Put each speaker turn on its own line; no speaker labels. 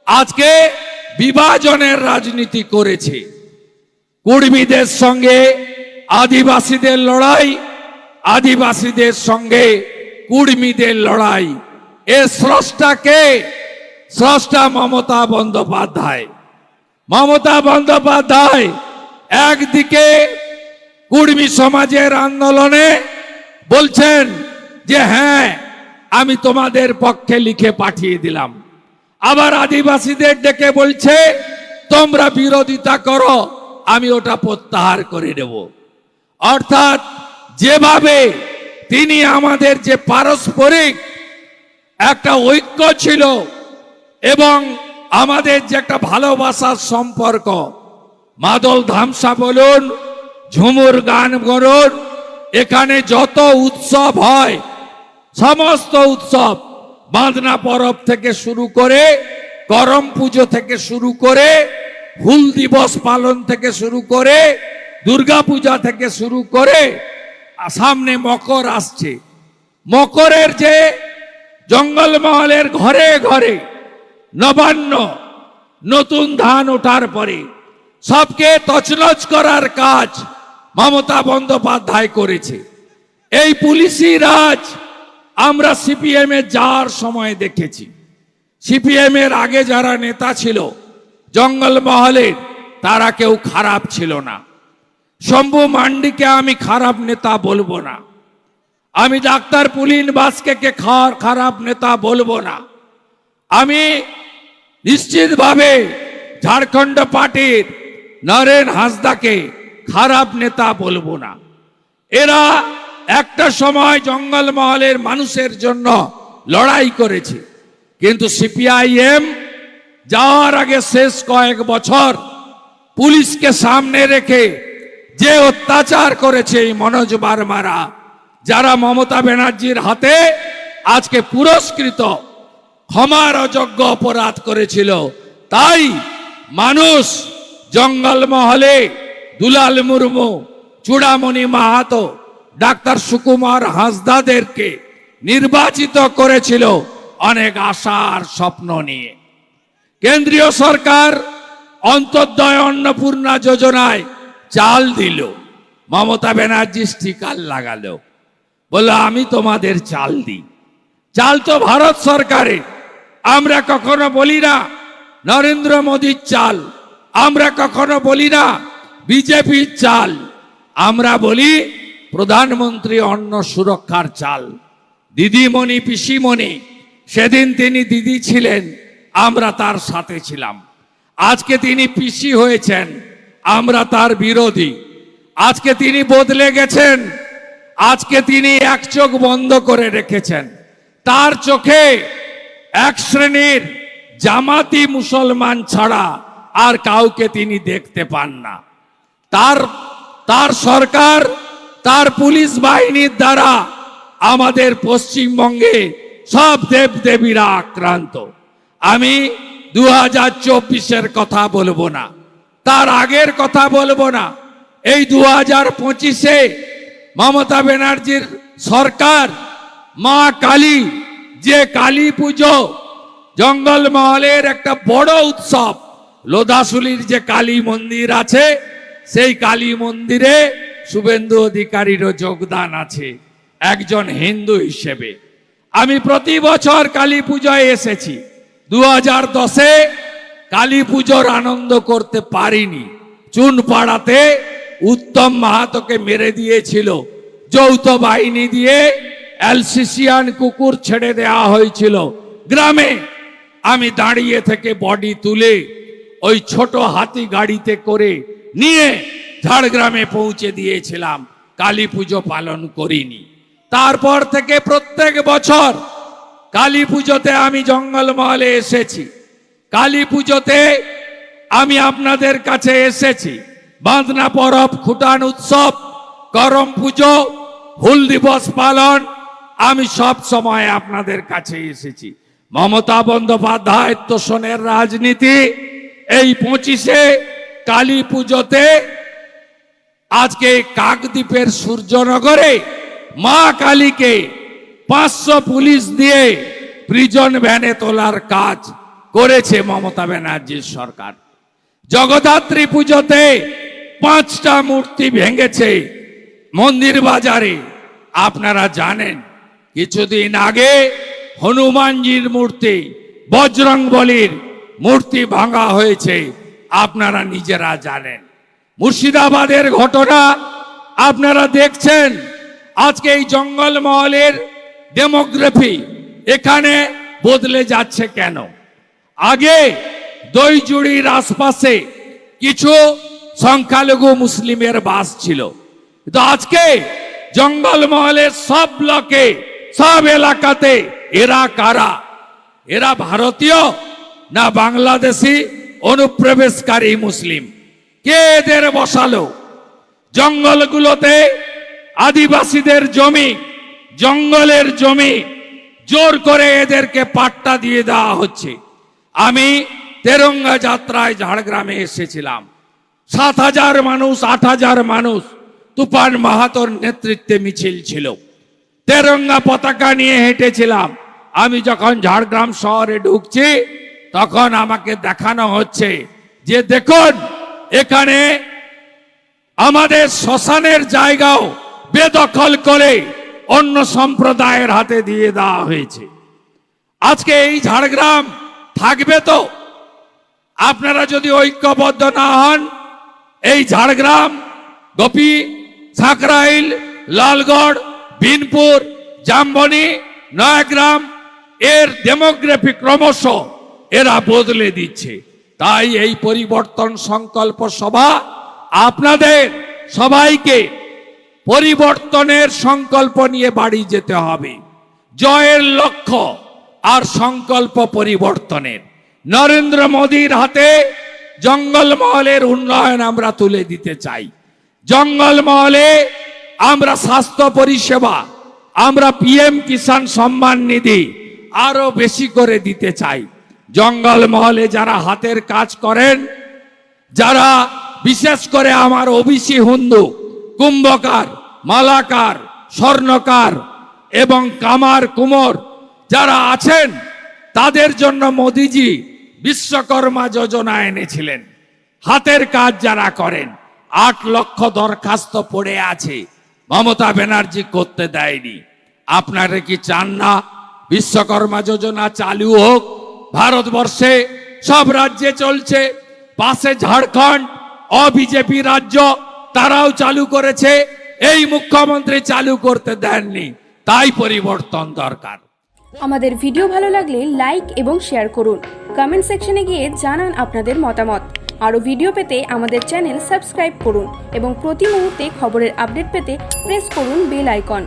আজকে বিভাজনের রাজনীতি করেছে। কুর্মীদের সঙ্গে আদিবাসীদের লড়াই, আদিবাসীদের সঙ্গে কুর্মীদের লড়াই। এর স্রষ্টাকে, স্রষ্টা মমতা বন্দ্যোপাধ্যায়। মমতা বন্দ্যোপাধ্যায় একদিকে কুর্মী সমাজের আন্দোলনে বলছেন যে হ্যাঁ আমি তোমাদের পক্ষে লিখে পাঠিয়ে দিলাম, আবার আদিবাসীদের ডেকে বলছে তোমরা বিরোধিতা করো, আমি ওটা প্রত্যাহার করে নেব। অর্থাৎ যেভাবে তিনি আমাদের যে পারস্পরিক একটা ঐক্য ছিল এবং আমাদের যে একটা ভালোবাসার সম্পর্ক, মাদল ধামসা বলুন, ঝুমুর গান বলুন, এখানে যত উৎসব হয় সমস্ত উৎসব, বাঁধনা পরব থেকে শুরু করে, করম পুজো থেকে শুরু করে, হুল দিবস পালন থেকে শুরু করে, দুর্গা পূজা থেকে শুরু করে, সামনে মকর আসছে। মকরের যে জঙ্গলমহলের ঘরে ঘরে নবান্ন, নতুন ধান ওঠার পরে সবকে তছনছ করার কাজ মমতা বন্দ্যোপাধ্যায় করেছে। এই পুলিশি রাজ আমরা সিপিএম এ যাওয়ার সময় দেখেছি। সিপিএম এর আগে যারা নেতা ছিল জঙ্গলমহলের, তারা কেউ খারাপ ছিল না। শম্ভু মান্ডিকে আমি খারাপ নেতা বলবো না, আমি ডাক্তার পুলিন বাস্কেকে খারাপ নেতা বলবো না, আমি নিশ্চিতভাবে ঝাড়খণ্ড পার্টির নরেন হাঁসদাকে খারাপ নেতা বলবো না। এরা একটা সময় জঙ্গলমহলের মানুষের জন্য লড়াই করেছে, কিন্তু সিপিআইএম যাওয়ার আগে শেষ কয়েক বছর পুলিশকে সামনে রেখে যে অত্যাচার করেছে এই মনোজ বার্মারা, যারা মমতা ব্যানার্জির হাতে আজকে পুরস্কৃত, ক্ষমার অযোগ্য অপরাধ করেছিল, তাই মানুষ জঙ্গলমহলে দুলাল মুর্মু, চূড়ামণি মাহাতো, ডাক্তার সুকুমার হাঁসদাদেরকে নির্বাচিত করেছিল অনেক আশার স্বপ্ন নিয়ে। কেন্দ্রীয় সরকার অন্তর্দয় অন্নপূর্ণা যোজনায় চাল দিল, মমতা ব্যানার্জি স্টিকার লাগালো, বলল আমি তোমাদের চাল দিই। চাল তো ভারত সরকারের, আমরা কখনো বলি না নরেন্দ্র মোদীর চাল, আমরা কখনো বলি না বিজেপির চাল, আমরা বলি প্রধানমন্ত্রী অন্ন সুরক্ষার চাল। দিদিমণি, পিসিমণি, সেদিন তিনি দিদি ছিলেন, আমরা তার সাথে ছিলাম। আজকে তিনি পিসি হয়েছেন, আমরা তার বিরোধী। আজকে তিনি বদলে গেছেন, আজকে তিনি এক চোখ বন্ধ করে রেখেছেন। তার চোখে এক শ্রেণীর জামাতি মুসলমান ছাড়া আর কাউকে তিনি দেখতে পান না। তার সরকার, তার পুলিশ বাহিনীর দ্বারা আমাদের পশ্চিমবঙ্গে সব দেবদেবীরা আক্রান্ত। আমি 2024-এর কথা বলবো না, তার আগের কথা বলবো না। এই 2025-এ মমতা ব্যানার্জির সরকার মা কালী, যে কালী পুজো জঙ্গলমহলের একটা বড় উৎসব, লোধাশুলির যে কালী মন্দির আছে, সেই কালী মন্দিরে শুভেন্দু অধিকারীরও যোগদান আছে একজন হিন্দু হিসেবে। আমি প্রতি বছর কালী পুজোয় এসেছি। 2010-এ কালী পুজোর আনন্দ করতে পারিনি, চুনপাড়াতে উত্তম মাহাতোকে মেরে দিয়েছিল, যৌথ বাহিনী দিয়ে অ্যালসিসিয়ান কুকুর ছেড়ে দেওয়া হয়েছিল গ্রামে। আমি দাঁড়িয়ে থেকে বডি তুলে ওই ছোট হাতি গাড়িতে করে নিয়ে ঝাড়গ্রামে পৌঁছে দিয়েছিলাম, কালী পুজো পালন করিনি। তারপর থেকে প্রত্যেক বছর কালী পুজোতে আমি জঙ্গলমহলে এসেছি, কালী পুজোতে আমি আপনাদের কাছে এসেছি। বাঁধনা পরব, খুটান উৎসব, করম পুজো, হুল দিবস পালন, আমি সব সময় আপনাদের কাছে এসেছি। মমতা বন্দ্যোপাধ্যায় তোষণের রাজনীতি এই 25-এ কালী পুজোতে আজকে কাকদ্বীপের সূর্যনগরে মা কালীকে 500 পুলিশ দিয়ে প্রিজন ভ্যানে তোলার কাজ করেছে মমতা ব্যানার্জির সরকার। জগদ্ধাত্রী পুজোতে 5টা মূর্তি ভেঙেছে মন্দির বাজারে। আপনারা জানেন কিছুদিন আগে হনুমানজির মূর্তি, বজরংবলীর মূর্তি ভাঙা হয়েছে, আপনারা নিজেরা জানেন। মুর্শিদাবাদের ঘটনা আপনারা দেখছেন। আজকে এই জঙ্গলমহলের ডেমোগ্রাফি এখানে বদলে যাচ্ছে কেন? আগে দইজুড়ির আশপাশে কিছু সংখ্যালঘু মুসলিমের বাস ছিল, কিন্তু আজকে জঙ্গলমহলের সব ব্লকে, সব এলাকাতে এরা কারা? এরা ভারতীয় না বাংলাদেশি অনুপ্রবেশকারী মুসলিম? কে এদের বসালো? জঙ্গলগুলোতে আদিবাসীদের জমি, জঙ্গলের জমি জোর করে এদেরকে পাট্টা দিয়ে দেওয়া হচ্ছে। আমি তেরঙ্গা যাত্রায় ঝাড়গ্রামে এসেছিলাম। 7,000 মানুষ, 8,000 মানুষ তুফান মাহাতোর নেতৃত্বে মিছিল ছিল। তেরঙ্গা পতাকা নিয়ে হেঁটেছিলাম। আমি যখন ঝাড়গ্রাম শহরে ঢুকছি তখন আমাকে দেখানো হচ্ছে যে দেখুন, এখানে আমাদের শ্মশানের জায়গাও বেদখল করে অন্য সম্প্রদায়ের হাতে দিয়ে দেওয়া হয়েছে। আজকে এই ঝাড়গ্রাম থাকবে তো? আপনারা যদি ঐক্যবদ্ধ না হন, এই ঝাড়গ্রাম, গোপী, সাকরাইল, লালগড়, বিনপুর, জামবনি, নয়াগ্রাম এর ডেমোগ্রাফি ক্রমশ এরা বদলে দিচ্ছে। তাই এই পরিবর্তন সংকল্প সভা আপনাদের সবাইকে পরিবর্তনের সংকল্প নিয়ে বাড়ি যেতে হবে। জয়ের লক্ষ্য আর সংকল্প পরিবর্তনের। নরেন্দ্র মোদীর হাতে জঙ্গলমহলের উন্নয়ন আমরা তুলে দিতে চাই। জঙ্গলমহলে আমরা স্বাস্থ্য পরিষেবা, আমরা পিএম কিষাণ সম্মান নিধি আরো বেশি করে দিতে চাই। জঙ্গলমহলে যারা হাতের কাজ করেন, যারা বিশেষ করে আমার ওবিসি হিন্দু, কুম্ভকার, মালাকার, স্বর্ণকার এবং কামার কুমোর যারা আছেন, তাদের জন্য মোদিজি বিশ্বকর্মা যোজনা এনেছিলেন। হাতের কাজ যারা করেন, 8 লক্ষ দরখাস্ত পড়ে আছে, মমতা ব্যানার্জি করতে দেয়নি। আপনারা কি চান না বিশ্বকর্মা যোজনা চালু হোক? ভারতবর্ষে সব রাজ্যে চলছে, পাশে ঝাড়খণ্ড অবিজেপি রাজ্য, তারাও চালু করেছে। এই মুখ্যমন্ত্রী চালু করতে দেননি, তাই পরিবর্তন দরকার।
আমাদের ভিডিও ভালো লাগলে লাইক এবং শেয়ার করুন। কমেন্ট সেকশনে গিয়ে জানান আপনাদের মতামত। আরও ভিডিও পেতে আমাদের চ্যানেল সাবস্ক্রাইব করুন এবং প্রতি মুহূর্তে খবরের আপডেট পেতে প্রেস করুন বেল আইকন।